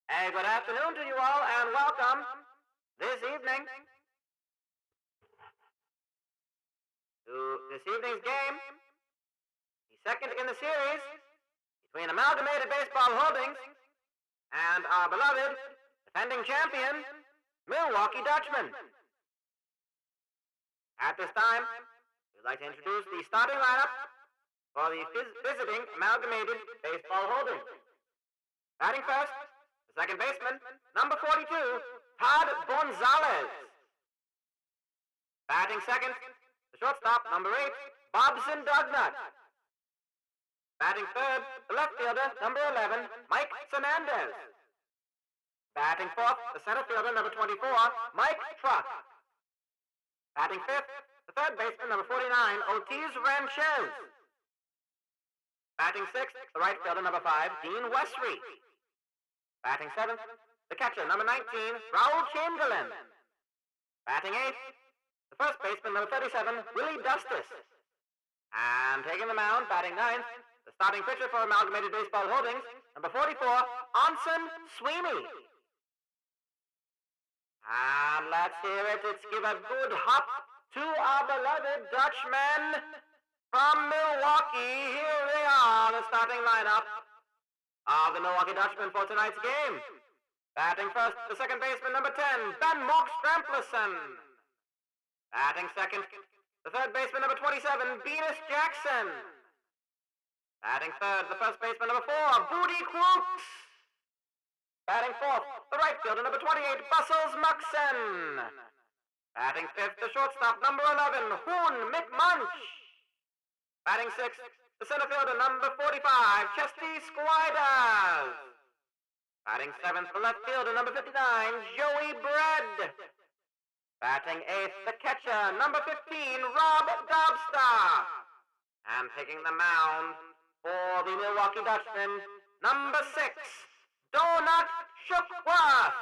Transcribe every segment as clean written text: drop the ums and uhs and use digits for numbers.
Hey, good afternoon to you all, and welcome this evening to this evening's game, the second in the series between Amalgamated Baseball Holdings and our beloved defending champion, Milwaukee Dutchmen. At this time, we'd like to introduce the starting lineup for the visiting Amalgamated Baseball Holdings. Batting first, the second baseman, number 42, Todd Gonzalez. Batting second, the shortstop, number 8, Bobson Dugnut. Batting third, the left fielder, number 11, Mike Fernandez. Batting fourth, the center fielder, number 24, Mike Truck. Batting fifth, the third baseman, number 49, Ortiz Ranchez. Batting sixth, the right fielder, number 5, Dean Westry. Batting seventh, the catcher, number 19, Raul Chamberlain. Batting eighth, the first baseman, number 37, Willie Dustis. And taking the mound, batting ninth, the starting pitcher for Amalgamated Baseball Holdings, number 44, Onsen Sweeney. And let's hear it. Let's give a good hop to our beloved Dutchmen from Milwaukee. Here they are, the starting lineup of the Milwaukee Dutchmen for tonight's game. Batting first, the second baseman, number 10, Ben Mook Stramplison. Batting second, the third baseman, number 27, Venus Jackson. Batting third, the first baseman, number 4, Booty Crooks. Batting fourth, the right fielder, number 28, Bustles Muxen. Batting fifth, the shortstop, number 11, Hoon McMunch. Batting sixth, the center fielder, number 45, Chesty Squiders. Batting seventh, the left fielder, number 59, Joey Bread. Batting eighth, the catcher, number 15, Rob Dobstar. And taking the mound for the Milwaukee Dutchmen, number 6, Donut Shookworth.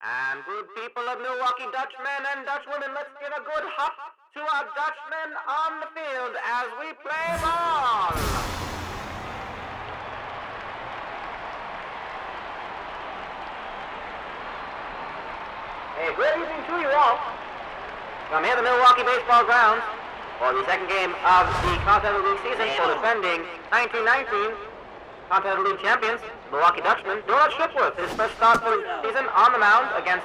And good people of Milwaukee Dutchmen and Dutchwomen, let's give a good hop to our Dutchmen on the field as we play ball. Hey, good evening to you all. From here, the Milwaukee baseball grounds, for the second game of the Continental League season for defending 1919 Continental League champions, Milwaukee Dutchmen. Donut Shookworth, his first start for the season on the mound against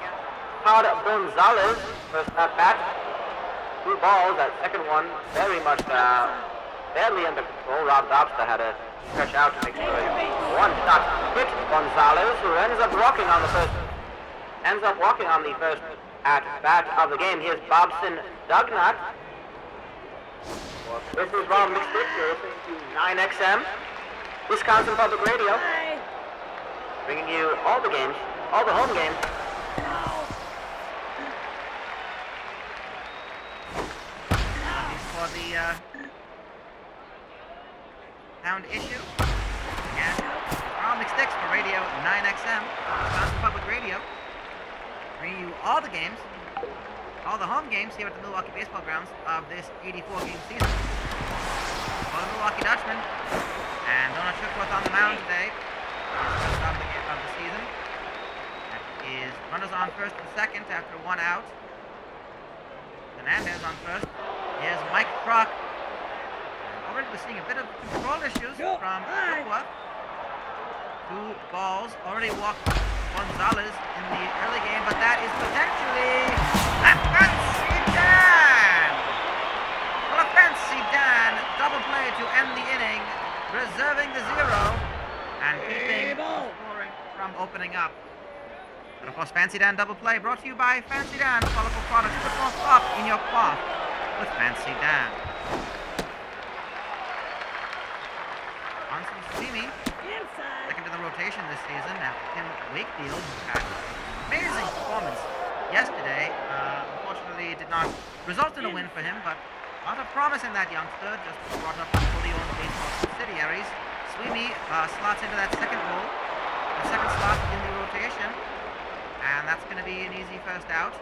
Todd Gonzalez. First at bat, 2 balls. That second one very much badly under control. Rob Dobster had to stretch out to make sure one shot hit Gonzalez, who ends up walking on the first at bat of the game. Here's Bobson Dugnut. This is Ronald McSticks. You're listening to 9XM, Wisconsin Public Radio, bringing you all the games, all the home games. For the sound issue, and Ronald McSticks for Radio 9XM, Wisconsin Public Radio, bringing you all the games, all the home games here at the Milwaukee baseball grounds of this 84-game season. For the Milwaukee Dutchmen, and Donut Shookworth on the mound today, first of the season. That is runners on first and second after 1 out. Fernandez on first. Here's Mike Truck. Already we're seeing a bit of control issues from Shookworth. 2 balls. Already walked Gonzalez in the early game, but that is potentially a fancy Dan! Well, a fancy Dan double play to end the inning, preserving the 0 and keeping scoring from opening up. And of course, Fancy Dan double play brought to you by Fancy Dan, colorful products put more thought in your cloth with Fancy Dan. Onsen Sweeney, second in the rotation this season after Tim Wakefield, who had an amazing performance yesterday. Unfortunately, it did not result in a win for him, but a lot of promise in that youngster, just brought up from fully owned baseball subsidiaries. Sweeney slots into that second role, the second slot in the rotation, and that's going to be an easy first out.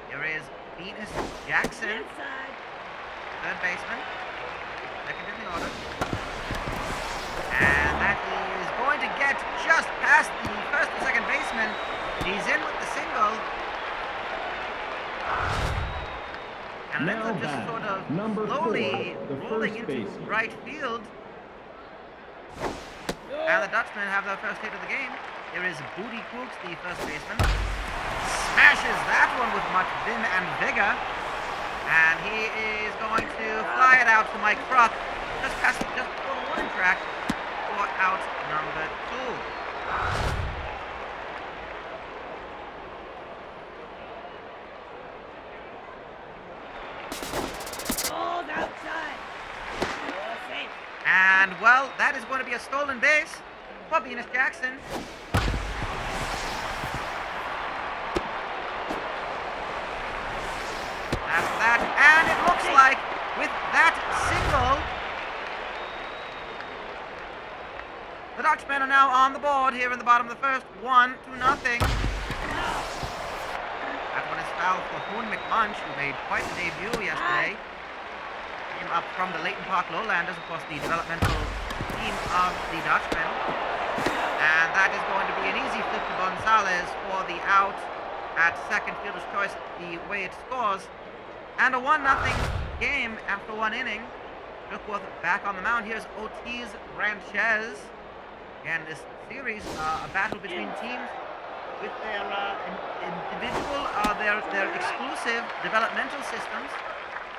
Here is Venus Jackson, third baseman. second in the order. And that is going to get just past the first and second baseman. He's in with the single. And then they're just sort of slowly rolling into right field. And the Dutchmen have their first hit of the game. Here is Booty Cooks, the first baseman. Smashes that one with much vim and vigor. And he is going to fly it out to Mike Crook, just past the warning track for out number 2. And, well, that is going to be a stolen base for Venus Jackson. After that, and it looks like with that single, the Dutchmen are now on the board here in the bottom of the first, 1-0. That one is foul for Hoon McMunch, who made quite a debut yesterday. Came up from the Leighton Park Lowlanders, of course, the developmental team of the Dutchmen. And that is going to be an easy flip to Gonzalez for the out at second, fielder's choice, the way it scores. And a 1-0 game after 1 inning. Duckworth back on the mound. Here's Ortiz Ranchez. And this series, a battle between teams with their individual, their exclusive developmental systems.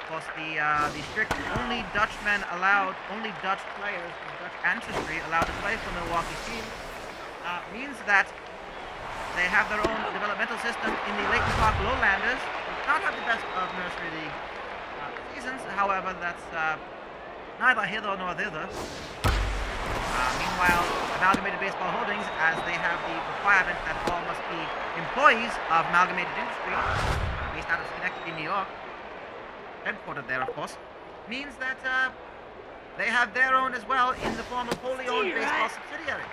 Of course, the strict only Dutchmen allowed, only Dutch players of Dutch ancestry allowed to play for Milwaukee team, means that they have their own developmental system in the Leighton Park Lowlanders. Not have the best of nursery league seasons, however, that's neither hither nor thither. Meanwhile, Amalgamated Baseball Holdings, as they have the requirement that all must be employees of Amalgamated Industry, based out of Schenectady, New York, headquartered there, of course, means that they have their own as well in the form of wholly owned baseball subsidiaries.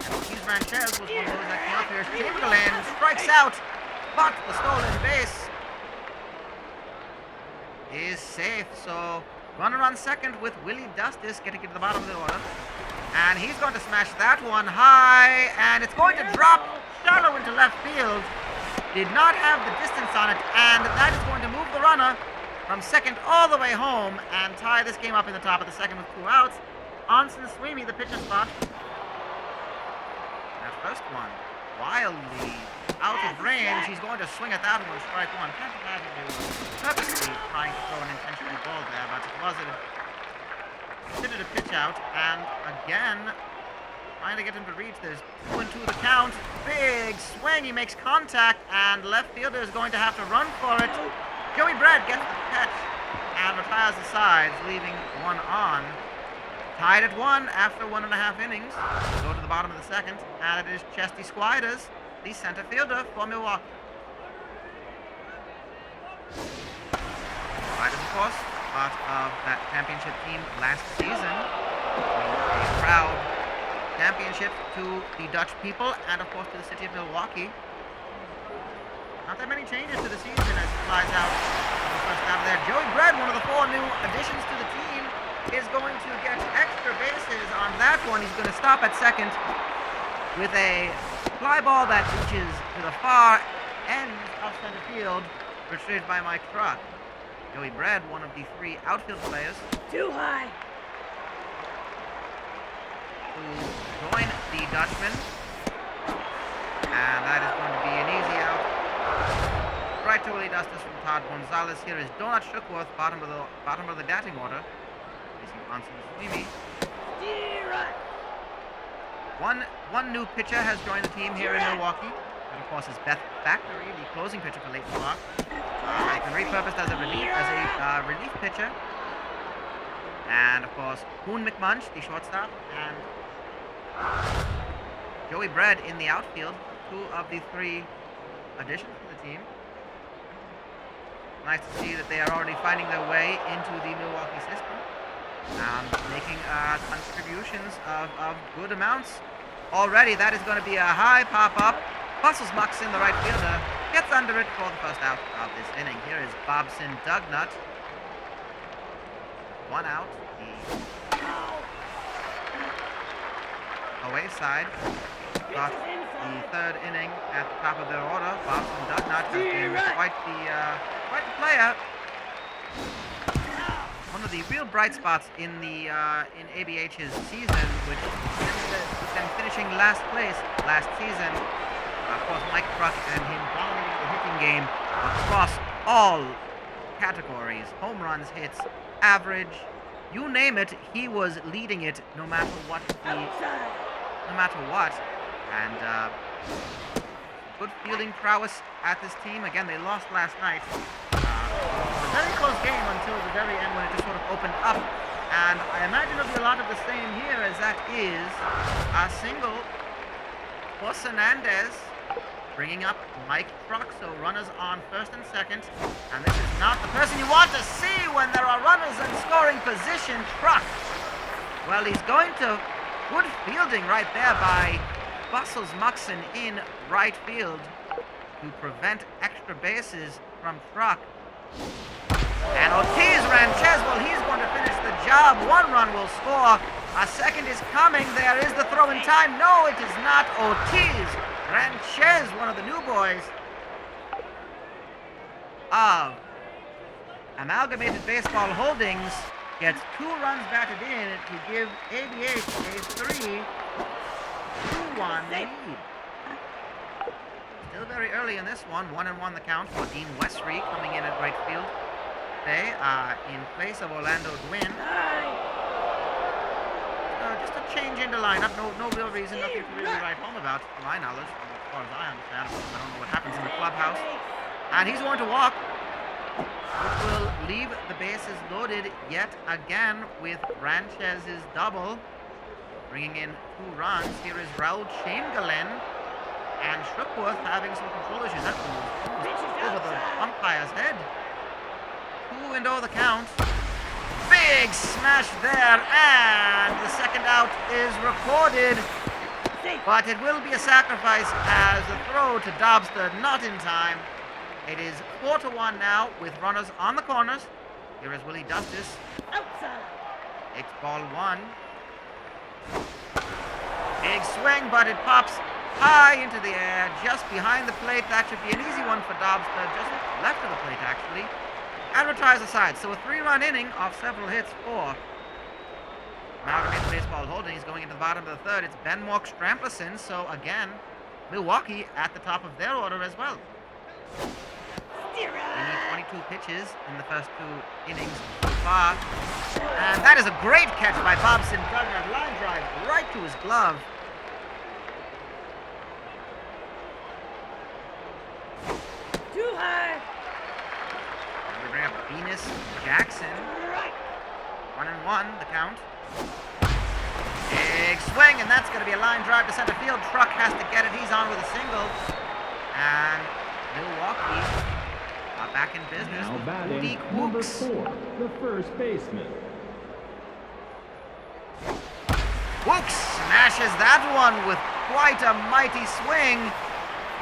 Ortiz Ranchez was one of those that came up here. Chamberlain strikes out, but the stolen base is safe. So runner on second with Willie Dustis getting into the bottom of the order. And he's going to smash that one high, and it's going to drop shallow into left field. Did not have the distance on it, and that is going to move the runner from second all the way home and tie this game up in the top of the second with 2 outs. Onson Sweeney, the pitcher spot. That first one, wildly out of range. He's going to swing at that one, strike one. Can't imagine he was purposely trying to throw an intentional ball there, but it wasn't. Considered a pitch out, and again, trying to get him to reach. There's 2-2 the count. Big swing, he makes contact, and left fielder is going to have to run for it. Joey Brett gets the catch and retires the sides, leaving 1 on. Tied at 1 after 1.5 innings. Go to the bottom of the second, and it is Chesty Squiders, the center fielder for Milwaukee. Squiders, of course, part of that championship team last season. A proud championship to the Dutch people and, of course, to the city of Milwaukee. Not that many changes to the season as it flies out the first out of there. Joey Brett, one of the 4 new additions to the team, is going to get extra bases on that one. He's going to stop at second with a fly ball that reaches to the far end of center field, retrieved by Mike Truck. Joey Brett, one of the 3 outfield players. Too high. Who join the Dutchmen. And that is going to be an easy out. Right to Willie Dustis from Todd Gonzalez. Here is Donut Shookworth, bottom of the batting order. Facing Onson Sweeney. One new pitcher has joined the team here in Milwaukee. And of course is Beth Factory, the closing pitcher for Leighton Park. He's been repurposed as a relief pitcher. And of course, Hoon McMunch, the shortstop, and Joey Brett in the outfield. 2 of the 3 additions to the team. Nice to see that they are already finding their way into the Milwaukee system. Making contributions of good amounts already. That is going to be a high pop-up. Bustles Mucks in the right fielder. gets under it for the first out of this inning. Here is Bobson Dugnut. One out. The away side got the third inning at the top of their order. Bobson Dugnut has been quite the player. One of the real bright spots in ABH's season, which them finishing last place last season. Of course, Mike Truck and him dominating the hitting game across all categories: home runs, hits, average, you name it. He was leading it, no matter what. And good fielding prowess at this team. Again, they lost last night. It was a very close game until the very end when it just sort of opened up. And I imagine it'll be a lot of the same here, as that is a single for Hernandez, bringing up Mike Truck. So runners on first and second. And this is not the person you want to see when there are runners in scoring position. Truck. Well, he's going to good fielding right there by Bustles Muxon in right field to prevent extra bases from Truck. And Ortiz Ranchez, well, he's going to finish the job. One run will score. A second is coming. There is the throw in time. No, it is not Ortiz Ranchez, one of the new boys of Amalgamated Baseball Holdings, gets 2 runs batted in to give ABH a 3-2-1 lead. Still very early in this one. 1-1 the count for Dean Westry coming in at right field today in place of Orlando Gwynn. Just a change in the lineup. No real reason, nothing to really write home about, to my knowledge, as far as I understand. I don't know what happens in the clubhouse. And he's going to walk, which will leave the bases loaded yet again with Ranchez's double, bringing in 2 runs. Here is Raul Chamberlain and Shripworth having some control issues. That one was over the umpire's head. 2-0 the count. Big smash there, and the second out is recorded. But it will be a sacrifice as the throw to Dobster not in time. It is 4-1 now with runners on the corners. Here is Willie Dustis. Outside. Takes ball 1. Big swing, but it pops high into the air, just behind the plate. That should be an easy one for Dobster, just left of the plate actually. And retires aside. So a 3-run inning off several hits for Amalgamated Baseball Holdings. Going into the bottom of the third, it's Ben Mork Stramplison. So again, Milwaukee at the top of their order as well. They need 22 pitches in the first 2 innings so far. And that is a great catch by Bobson Dugnut. Line drive right to his glove. Too high. And we bring up Venus Jackson. 1-1 the count. Big swing, and that's going to be a line drive to center field. Truck has to get it. He's on with a single. And Milwaukee are back in business Now with batting, Woody number Cooks. 4, the first baseman. Cooks smashes that one with quite a mighty swing.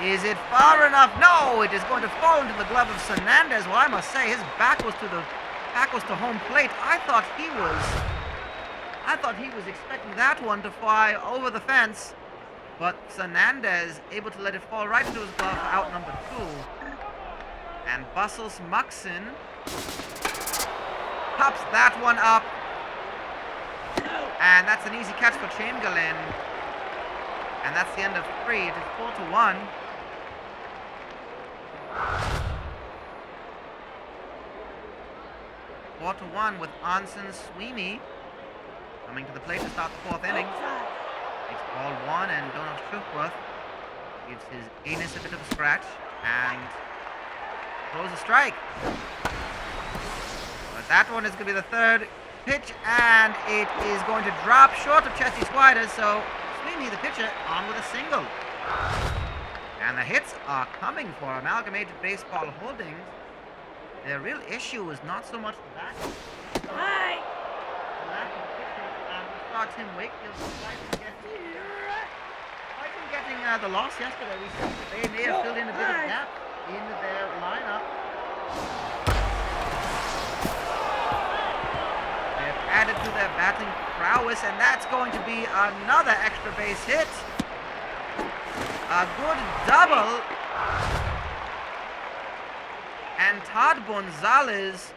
Is it far enough? No, it is going to fall into the glove of Hernandez. Well, I must say, his back was to home plate. I thought he was expecting that one to fly over the fence, but Hernandez able to let it fall right into his glove for out number 2. And Bustles Muxon pops that one up, and that's an easy catch for Chamberlain. And that's the end of 3. It is 4-1. With Anson Sweeney coming to the plate to start the 4th inning. Takes ball 1, and Donald Shrewsworth gives his anus a bit of a scratch and throws a strike. But that one is going to be the 3rd pitch, and it is going to drop short of Chesty Squiders. So Sweeney, the pitcher, on with a single. And the hits are coming for Amalgamated Baseball Holdings. Their real issue is not so much the back. Hi. The lack of pitching. We saw Tim Wakefield despite him getting the loss yesterday. We said that they may have filled in a bit of gap in their lineup. They've added to their batting prowess, and that's going to be another extra base hit. A good double. And Todd Gonzalez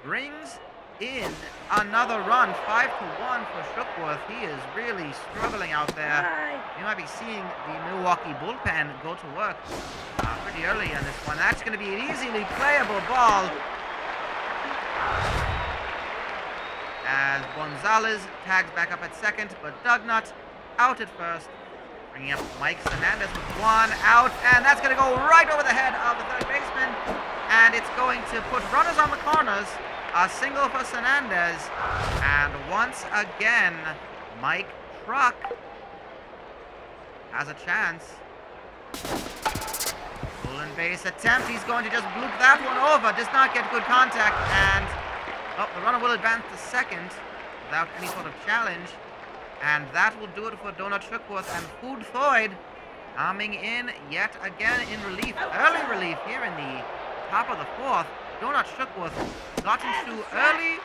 brings in another run, 5-1 for Shookworth. He is really struggling out there. Hi. You might be seeing the Milwaukee bullpen go to work pretty early in this one. That's going to be an easily playable ball. As Gonzalez tags back up at second, but Dugnut out at first. Bringing up Mike Hernandez with one out, and that's going to go right over the head of the third baseman. And it's going to put runners on the corners. A single for Hernandez. And once again, Mike Truck has a chance. Stolen base attempt. He's going to just bloop that one over. Does not get good contact. And the runner will advance to second without any sort of challenge. And that will do it for Donut Shookworth. And Food Floyd coming in yet again in relief. Early relief here in the top of the fourth. Donut Shookworth got into early,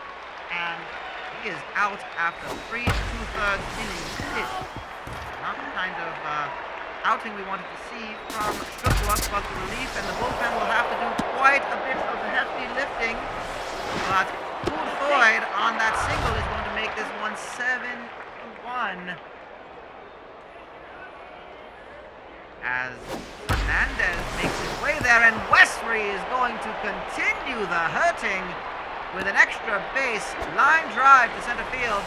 and he is out after 3 2/3 innings pitched. Not the kind of outing we wanted to see from Shookworth, but the relief and the bullpen will have to do quite a bit of hefty lifting. But Food Floyd on that single is going to make this one 7-1. As Hernandez makes his way there, and Westry is going to continue the hurting with an extra base line drive to center field.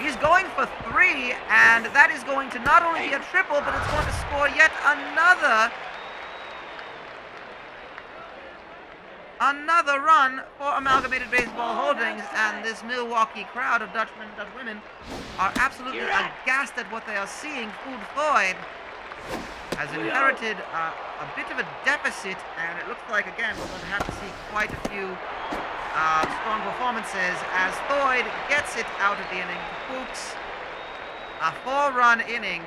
He's going for 3, and that is going to not only be a triple, but it's going to score yet another run for Amalgamated Baseball Holdings. And this Milwaukee crowd of Dutchmen and Dutchwomen are absolutely aghast at what they are seeing. Food Floyd has inherited a bit of a deficit, and it looks like, again, we're going to have to see quite a few strong performances as Floyd gets it out of the inning to Fuchs. A 4-run inning.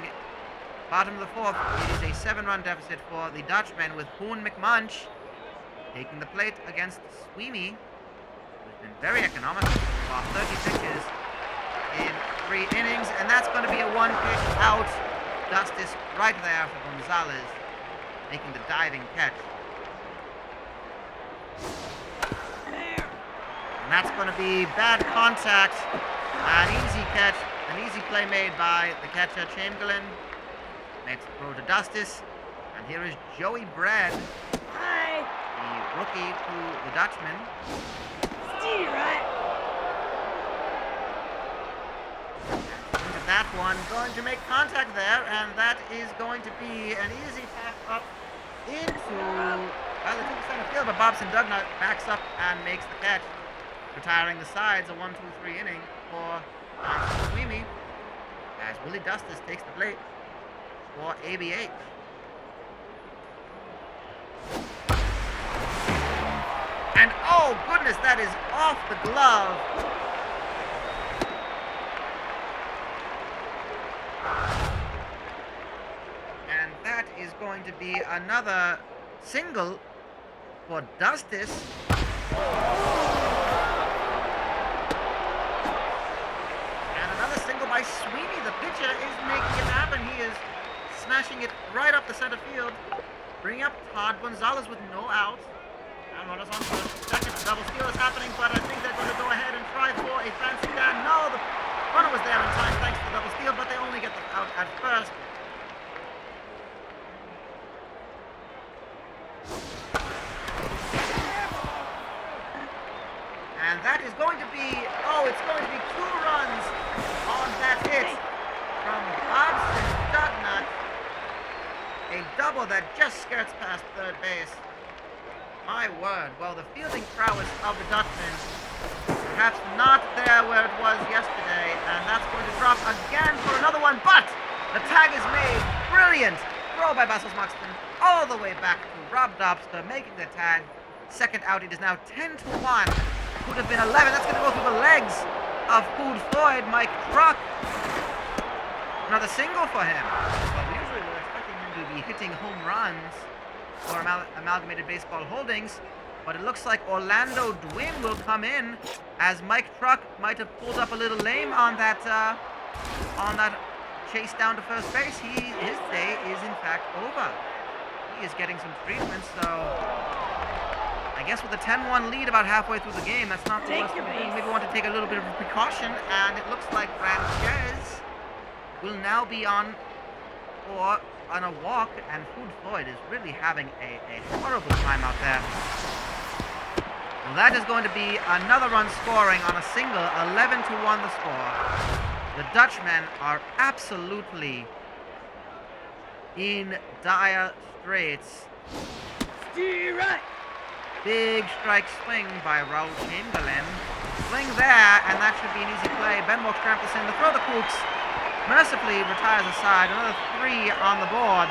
Bottom of the fourth, it is a 7-run deficit for the Dutchmen, with Hoon McMunch taking the plate against Sweeney, who's been very economical for 30 pitches in 3 innings, and that's going to be a 1-pitch out. Justice right there for Gonzalez, making the diving catch. And that's going to be bad contact, an easy catch, an easy play made by the catcher Chamberlain. Makes the throw to Justice, and here is Joey Brad, Hi. the rookie to the Dutchman. Steve, right? That one going to make contact there, and that is going to be an easy pass up into the 2% field, but Bobson Dugnut backs up and makes the catch, retiring the sides. A 1-2-3 inning for Sweeney as Willie Dustis takes the plate for ABH. And oh goodness, that is off the glove. And that is going to be another single for Dustis. And another single by Sweeney. The pitcher is making it happen. He is smashing it right up the center field, bringing up Todd Gonzalez with no outs. And runners on first. Second, double steal is happening, but I think they're going to go ahead and try for a fancy down. No, the runner was there in time thanks to the double steal, but they only get the out at first. And that is going to be, it's going to be 2 runs on that hit from Bobson Dugnut. A double that just skirts past third base. My word. Well, the fielding prowess of the Dutchmen perhaps not there where it was yesterday, and that's going to drop again for another one, but the tag is made. Brilliant throw by Bassels Moxton all the way back to Rob Dobster, making the tag. Second out, it is now 10-1. Could have been 11. That's going to go through the legs of Food Floyd. Mike Truck. Another single for him. Well, usually we're expecting him to be hitting home runs for Amalgamated Baseball Holdings. But it looks like Orlando Dwin will come in, as Mike Truck might have pulled up a little lame on that chase down to first base. His day is in fact over. He is getting some treatment, so I guess with a 10-1 lead about halfway through the game, that's not the worst thing. Maybe want to take a little bit of a precaution, and it looks like Ranchez will now be on a walk, and Food Floyd is really having a horrible time out there. Well, that is going to be another run scoring on a single, 11-1 the score. The Dutchmen are absolutely in dire straits. Steer right. Big strike swing by Raul Chamberlain. Swing there, and that should be an easy play. Benmore scrambles in to throw the Kooks. Mercifully retires aside. Another 3 on the board.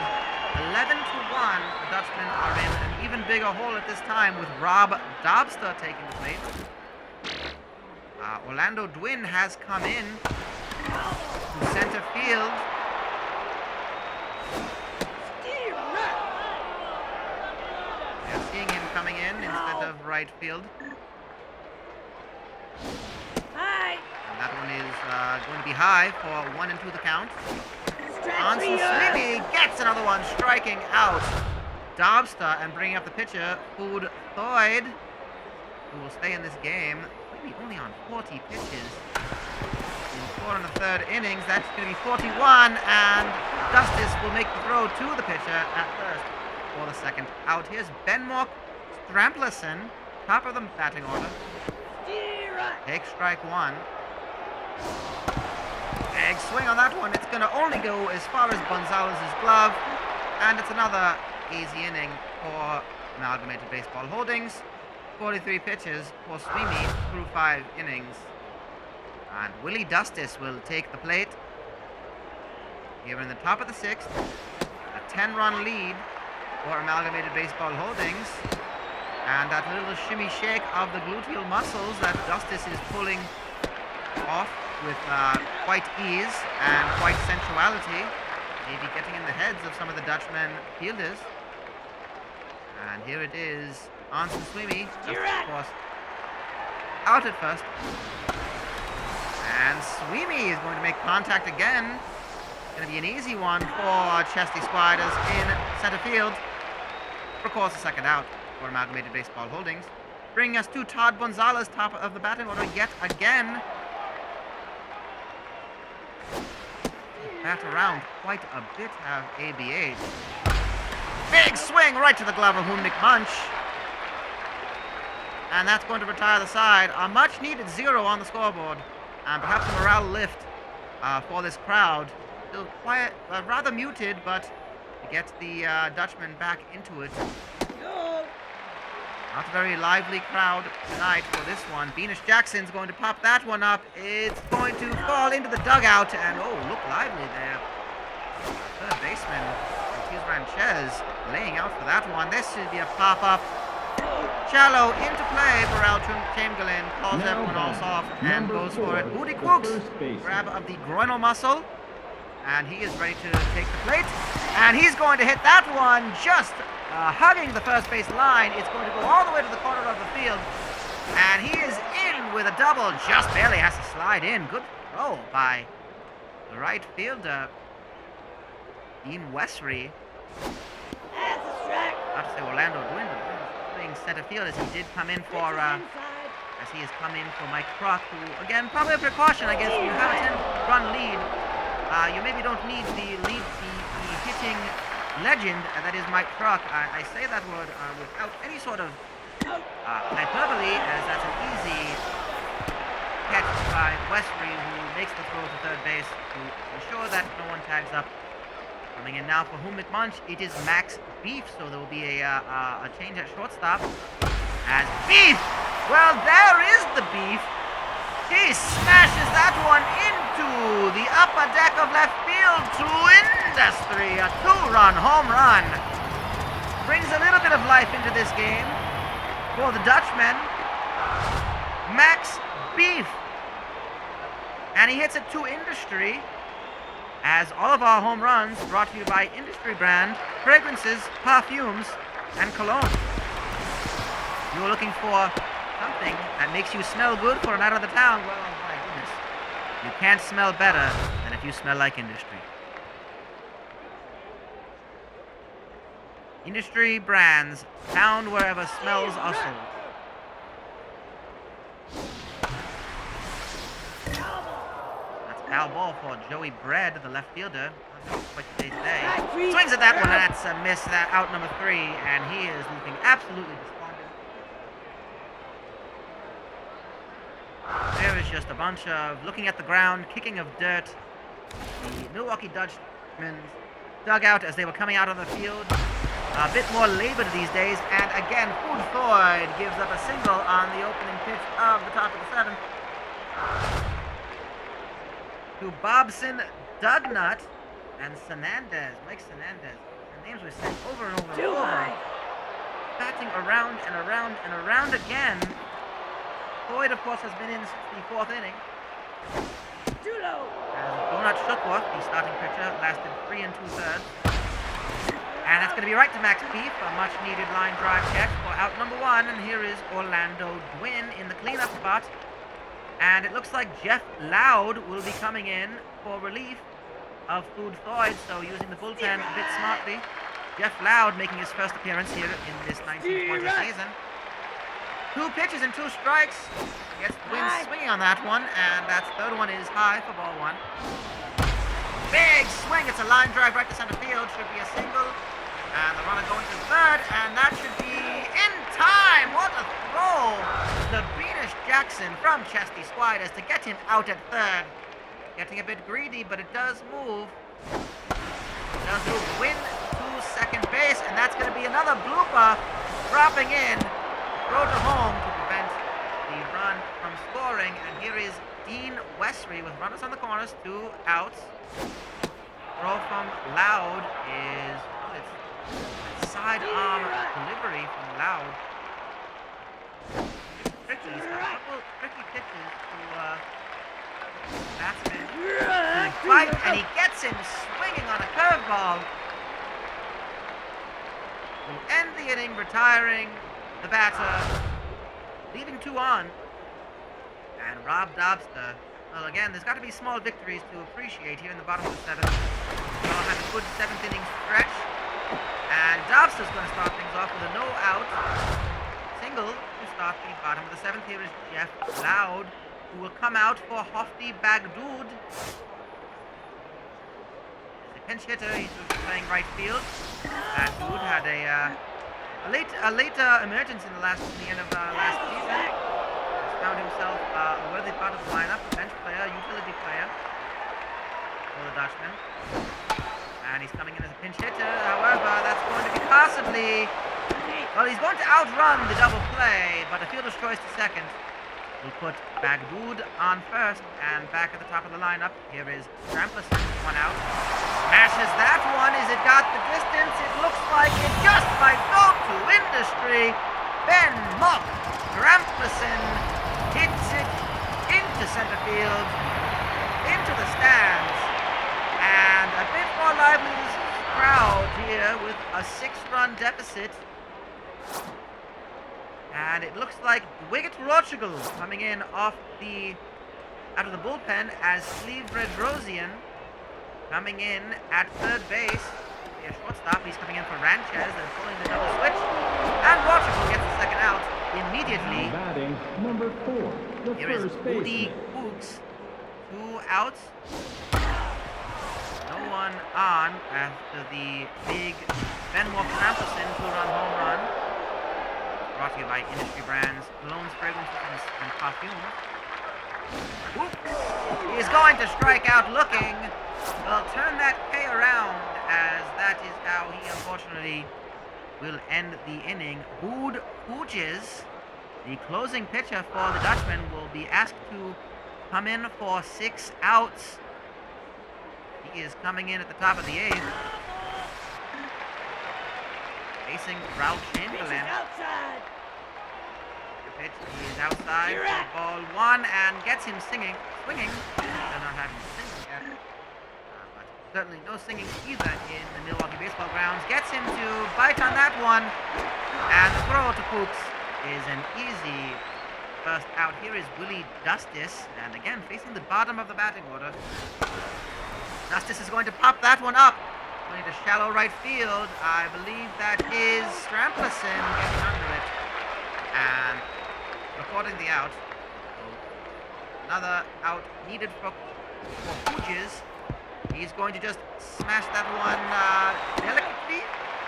11-1. The Dutchmen are in an even bigger hole at this time, with Rob Dobster taking the plate. Orlando Dwin has come in to center field. Steer right. They're seeing him coming in instead of right field. High. And that one is going to be high for 1-2 the count. Anson Strike Sweeney gets another one, striking out Dobster and bringing up the pitcher, Food Floyd, who will stay in this game. Maybe only on 40 pitches in 4 1/3 innings. That's going to be 41, and Justice will make the throw to the pitcher at first for the second out. Here's Benmore Stramplerson, top of the batting order. Steer right. Take strike 1. Big swing on that one. It's going to only go as far as Gonzalez's glove. And it's another easy inning for Amalgamated Baseball Holdings. 43 pitches for Sweeney through 5 innings. And Willie Dustis will take the plate. Here in the top of the 6th. A 10-run lead for Amalgamated Baseball Holdings. And that little shimmy shake of the gluteal muscles that Dustis is pulling off with quite ease and quite sensuality, maybe getting in the heads of some of the Dutchmen fielders. And here it is, Anson Sweeney, of course, out at first. And Sweeney is going to make contact again. Going to be an easy one for Chesty Spiders in center field. Records the second out for Amalgamated Baseball Holdings. Bringing us to Todd Gonzalez, top of the batting order yet again. Bat around quite a bit have ABH. Big swing right to the glove of Hoon McMunch. And that's going to retire the side. A much needed 0 on the scoreboard. And perhaps a morale lift for this crowd. Still quiet, rather muted, but to get the Dutchmen back into it. Not a very lively crowd tonight for this one. Beanish Jackson's going to pop that one up. It's going to fall into the dugout, and oh, look lively there. Third baseman, Ortiz Ranchez, laying out for that one. This should be a pop-up. Shallow into play for Al Chamberlain. Calls everyone else off and goes for it. Woody Quooks, grab of the groinal muscle. And he is ready to take the plate. And he's going to hit that one just hugging the first base line. It's going to go all the way to the corner of the field. And he is in with a double. Just barely has to slide in. Good throw by the right fielder, Dean Westry. That's a strike. Not to say Orlando Dwin, but playing center field as he did come in for, as he has come in for Mike Crock, who, again, probably a precaution, I guess. When you have a 10-run lead, you maybe don't need the hitting legend that is Mike Truck. I say that word without any sort of hyperbole, as that's an easy catch by Westry, who makes the throw to third base to ensure that no one tags up. Coming in now for Hoon McMunch, it is Max Beef, so there will be a change at shortstop. As Beef, well, there is the Beef. He smashes that one into the upper deck of left field to industry. A 2-run home run. Brings a little bit of life into this game for the Dutchmen. Max Beef. And he hits it to industry. As all of our home runs brought to you by Industry Brand, fragrances, perfumes, and cologne. You're looking for something that makes you smell good for a night on the town. Well, my goodness. You can't smell better than if you smell like Industry. Industry brands, found wherever smells are sold. That's foul ball for Joey Bread, the left fielder. Quite the day today. Swings at that one, and that's a miss. That out number 3, and he is looking absolutely despondent. There is just a bunch of looking at the ground, kicking of dirt. The Milwaukee Dutchmen dug out as they were coming out on the field. A bit more labored these days, and again, Floyd gives up a single on the opening pitch of the top of the 7th. To Bobson, Dugnut, and Mike Sanandez. The names were said over and over and over. Batting around and around and around again. Floyd, of course, has been in since the 4th inning. Too low. Donut Shuckworth, the starting pitcher, lasted 3 2/3. And that's going to be right to Max P for a much-needed line drive catch for out number 1. And here is Orlando Gwynn in the cleanup spot. And it looks like Jeff Loud will be coming in for relief of Floyd, so using the bullpen a bit smartly. Jeff Loud making his first appearance here in this 1920 season. 2 pitches and 2 strikes. Gets Gwynn swinging on that one, and that third one is high for ball 1. Big swing. It's a line drive right to center field. Should be a single. And the runner going to third, and that should be in time. What a throw. The Beanish Jackson from Chesty Squiders to get him out at third. Getting a bit greedy, but it does move. It does move. Win to second base, and that's going to be another blooper dropping in. Throw to home to prevent the run from scoring. And here is Dean Westry with runners on the corners, 2 outs. Throw from Loud is, well, it's sidearm delivery from Loud. Tricky. He's got a couple tricky pitches to batsman. Fight, and he gets him swinging on a curveball. Will end the inning retiring the batter, leaving 2 on. And Rob Dobster. Well, again, there's got to be small victories to appreciate here in the bottom of the 7th. We'll have a good 7th inning stretch. And Dobster's going to start things off with a no-out single to start the bottom of the 7th. Here is Jeff Loud, who will come out for Hofty Bagdood. The pinch hitter, he's playing right field. Bagdood had a late emergence in the end of last season. Found himself a worthy part of the lineup, a bench player, utility player for the Dutchman. And he's coming in as a pinch hitter. However, that's going to be possibly, well, he's going to outrun the double play, but a fielder's choice to second will put Bagdood on first. And back at the top of the lineup, here is Tramplison, 1 out. Smashes that one. Is it got the distance? It looks like it just might go to Industry. Ben Mock, Tramplison hits it into center field, into the stands, and a bit more lively crowd here with a 6-run deficit. And it looks like Wiggett Rochigal coming in out of the bullpen as Steve Redrosian coming in at third base. A shortstop, he's coming in for Ranchez. They're pulling the double switch, and Rochigal gets the second out immediately. Now batting number 4, the Here is first Woody baseman. Woods, 2 outs. No one on after the big Benoit Tramplison 2-run home run. Brought to you by Industry Brands, colognes, fragrances, and perfumes. Whoops! He is going to strike out looking. Well, turn that K around, as that is how he unfortunately will end the inning. Hood Hooges, the closing pitcher for the Dutchman, will be asked to come in for 6 outs. He is coming in at the top of the 8th. Facing Ralph Chamberlain. Outside. The pitch is outside for ball 1 and gets him swinging. Does not have him singing yet. But certainly no singing either in the Milwaukee baseball grounds. Gets him to bite on that one. And the throw to Cooks is an easy first out. Here is Willie Dustis. And again, facing the bottom of the batting order. Dustis is going to pop that one up. Going to shallow right field. I believe that is Stramplison getting under it. And recording the out. Another out needed for Hooges. He's going to just smash that one delicately,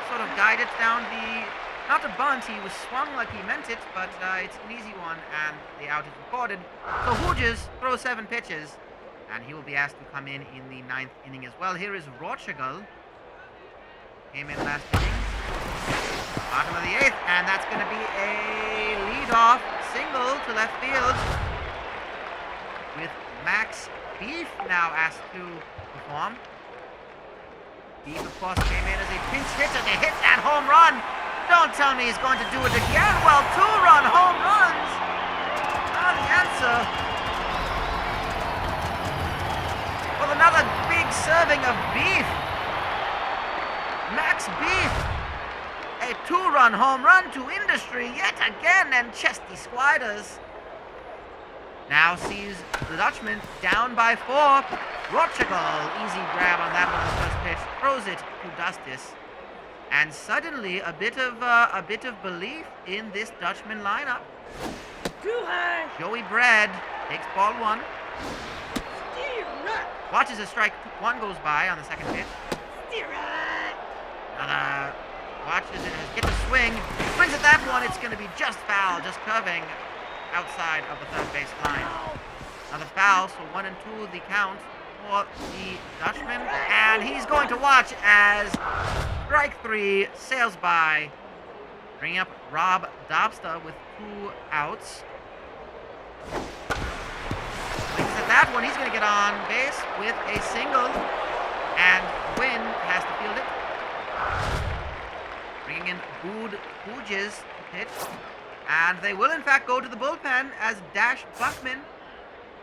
sort of guide it down the, not a bunt, he was swung like he meant it, but it's an easy one, and the out is recorded. So Hooges throws 7 pitches, and he will be asked to come in the 9th inning as well. Here is Rochegul. Came in last inning. Bottom of the 8th, and that's going to be a lead-off single to left field, with Max Beef now asked to perform. Beef, of course, came in as a pinch hitter to hit that home run. Don't tell me he's going to do it again. Well, 2-run home runs are the answer. Well, another big serving of Beef. Max Beef. A 2-run home run to industry yet again, and Chesty Squiders now sees the Dutchman down by 4. Rochegul, easy grab on that one on the first pitch, throws it to Dustis, and suddenly a bit of belief in this Dutchman lineup. Too high. Joey Bread takes ball 1. Steer right. Watches a strike 1 goes by on the second pitch. Steer right. Another watches it, gets a swing, swings at that one. It's going to be just foul, just curving outside of the third base line. Another foul, so 1 and 2 the count for the Dutchman, and he's going to watch as strike 3 sails by, bringing up Rob Dobster with 2 outs. Swings at that one, he's going to get on base with a single, and Wynn has to field it. Bringing in Hooges to pitch. And they will, in fact, go to the bullpen as Dash Buckman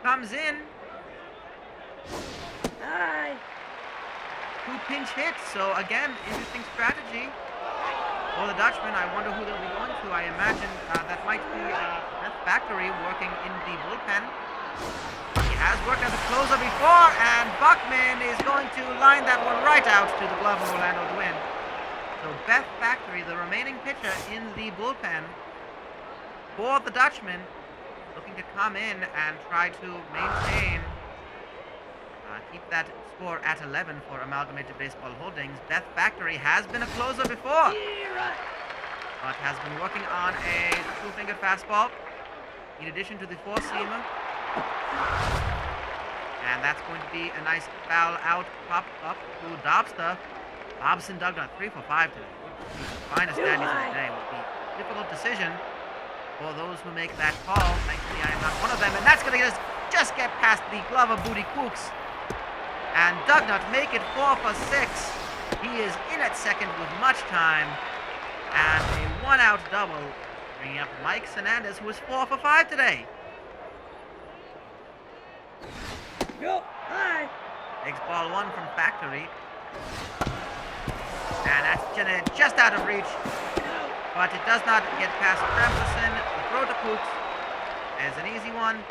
comes in. High. 2 pinch hits. So, again, interesting strategy for the Dutchman. I wonder who they'll be going to. I imagine that might be Beth Factory working in the bullpen. He has worked as a closer before, and Buckman is going to line that one right out to the glove of Orlando Dwin. So, Beth Factory, the remaining pitcher in the bullpen for the Dutchman, looking to come in and try to maintain, keep that score at 11 for Amalgamated Baseball Holdings. Beth Factory has been a closer before, but has been working on a 2-finger fastball in addition to the 4-seamer. And that's going to be a nice foul out, pop up to Dobster. Bobson Douglas, 3 for 5 today. Finest standings of the day. Will be a difficult decision for those who make that call. Thankfully, I am not one of them, and that's going to just get past the glove of Booty Cooks. And Dugnut make it 4 for 6. He is in at second with much time, and a 1-out double, bringing up Mike Hernandez, who is 4 for 5 today. Go high. Takes ball 1 from Factory, and that's just out of reach. But it does not get past Stramplison. The throw to Cooks is an easy one.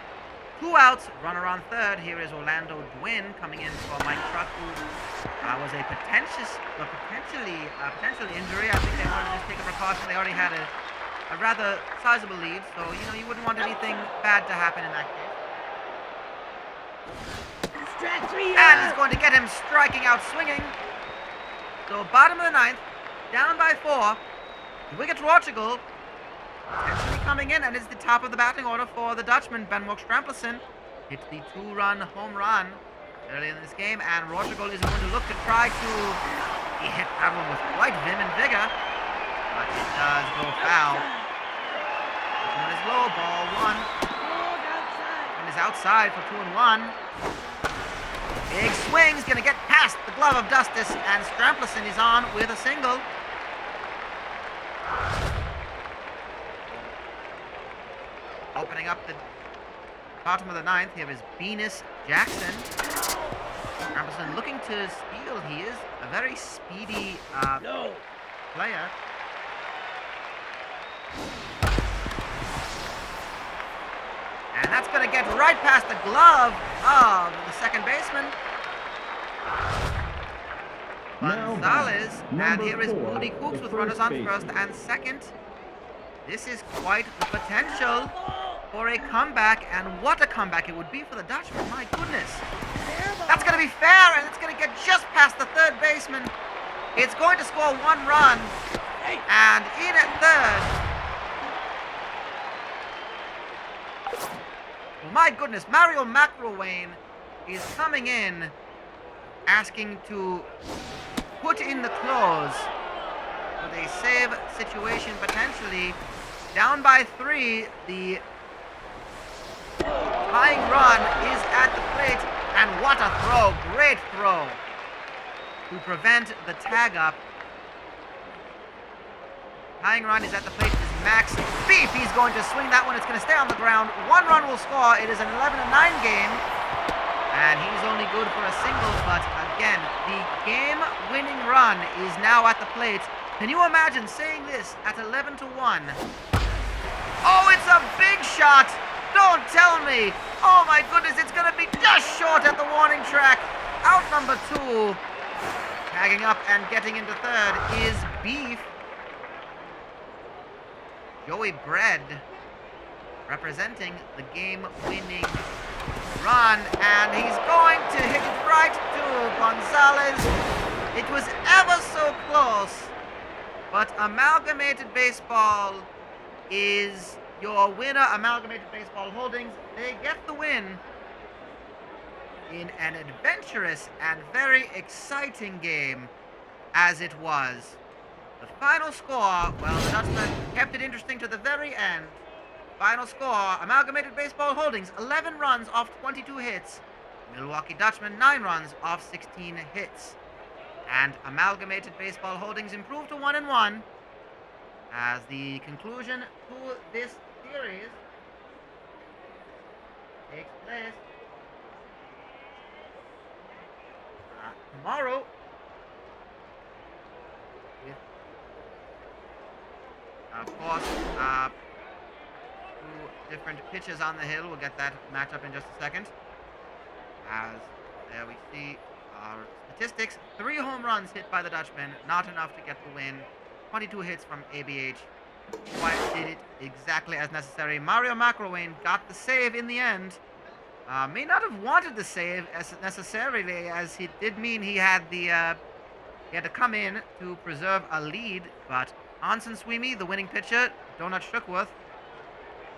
2 outs, runner on third. Here is Orlando Dwin coming in for Mike Truck, who was a potential injury. I think they wanted to just take a precaution. They already had a rather sizable lead, so you wouldn't want anything bad to happen in that case. Strike 3 And he's going to get him striking out swinging. So bottom of the 9th, down by 4. Wicket Rochegul potentially coming in, and is the top of the batting order for the Dutchman. Benwok Stramplison hit the 2-run home run early in this game, and Rochegul is going to look to try to hit that one with quite vim and vigor, but it does go foul. This one is low, ball 1. And is outside for 2 and 1. Big swing's going to get past the glove of Dustis, and Stramplison is on with a single. Opening up the bottom of the 9th, here is Venus Jackson. Amberson looking to steal. He is a very speedy No. player. And that's going to get right past the glove of the second baseman. Gonzalez, and here is Moody Cooks with runners on first and second. This is quite the potential for a comeback, and what a comeback it would be for the Dutchmen, my goodness. That's going to be fair, and it's going to get just past the third baseman. It's going to score 1 run, and in at third. Well, my goodness, Mario McIlwain is coming in, asking to put in the close with a save situation potentially. Down by 3, the tying run is at the plate, and what a throw, great throw to prevent the tag up. Tying run is at the plate is Max Beef. He's going to swing that one. It's going to stay on the ground. 1 run will score. It is an 11-9 game. And he's only good for a single, but again, the game-winning run is now at the plate. Can you imagine saying this at 11-1? Oh, it's a big shot! Don't tell me! Oh my goodness, it's going to be just short at the warning track. Out number 2. Tagging up and getting into third is Beef. Joey Bread representing the game-winning run, and he's going to hit it right to Gonzalez. It was ever so close, but Amalgamated Baseball is your winner. Amalgamated Baseball Holdings, they get the win in an adventurous and very exciting game as it was. The final score, well, the Dutchmen kept it interesting to the very end. Final score, Amalgamated Baseball Holdings, 11 runs off 22 hits. Milwaukee Dutchmen, 9 runs off 16 hits. And Amalgamated Baseball Holdings improved to 1-1 as the conclusion to this series takes place tomorrow. With, of course, 2 different pitches on the hill. We'll get that matchup in just a second. As there we see our statistics. 3 home runs hit by the Dutchmen. Not enough to get the win. 22 hits from ABH. Wyatt did it exactly as necessary. Mario McIlwain got the save in the end. May not have wanted the save as necessarily, as it did mean he had to come in to preserve a lead, but Anson Sweeney, the winning pitcher, Donut Shookworth,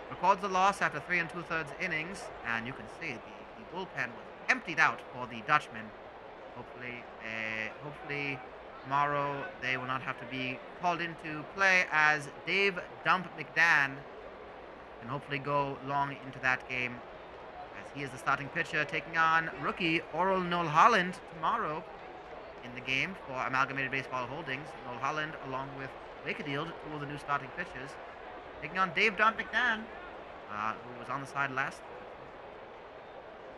records the loss after 3 2/3 innings, and you can see the bullpen was emptied out for the Dutchmen. Hopefully tomorrow they will not have to be called into play, as Dave Dump McDan can hopefully go long into that game, as he is the starting pitcher taking on rookie Oral Noel Holland tomorrow in the game for Amalgamated Baseball Holdings. Noel Holland, along with Wakedield, 2 of the new starting pitchers, taking on Dave Dump McDan, who was on the side last.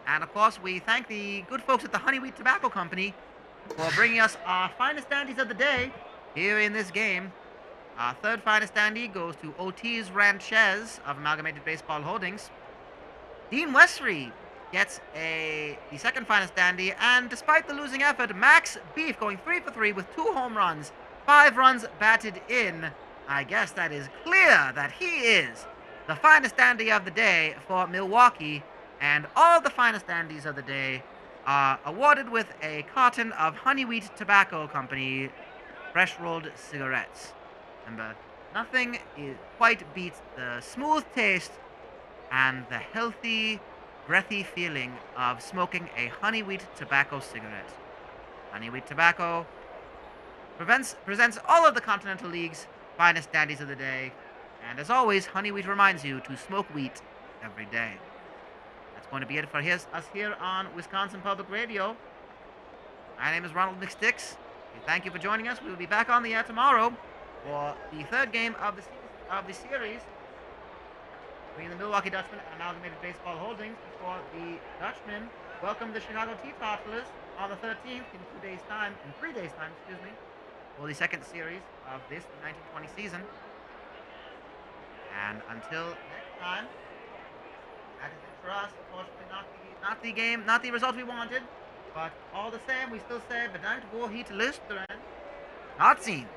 And of course, we thank the good folks at the Honeywheat Tobacco Company for bringing us our finest standees of the day here in this game. Our third finest standee goes to Ortiz Ranchez of Amalgamated Baseball Holdings. Dean Westry gets the second finest standee, and despite the losing effort, Max Beef going 3 for 3 with 2 home runs, 5 runs batted in. I guess that is clear that he is the finest standee of the day for Milwaukee, and all the finest standees of the day are awarded with a carton of Honeywheat Tobacco Company fresh rolled cigarettes. Remember, nothing quite beats the smooth taste and the healthy, breathy feeling of smoking a Honeywheat tobacco cigarette. Honeywheat Tobacco presents all of the Continental League's finest standees of the day, and as always, Honeywheat reminds you to smoke wheat every day. That's going to be it for us here on Wisconsin Public Radio. My name is Ronald McSticks. Thank you for joining us. We will be back on the air tomorrow for the third game of the series between the Milwaukee Dutchmen and Amalgamated Baseball Holdings, before the Dutchmen welcome the Chicago Teetotalers on the 13th in 3 days' time, excuse me, for the second series of this 1920 season. And until next time, that is it for us. Unfortunately, not the game, not the result we wanted, but all the same, we still say bedankt voor het luisteren. Not scenes.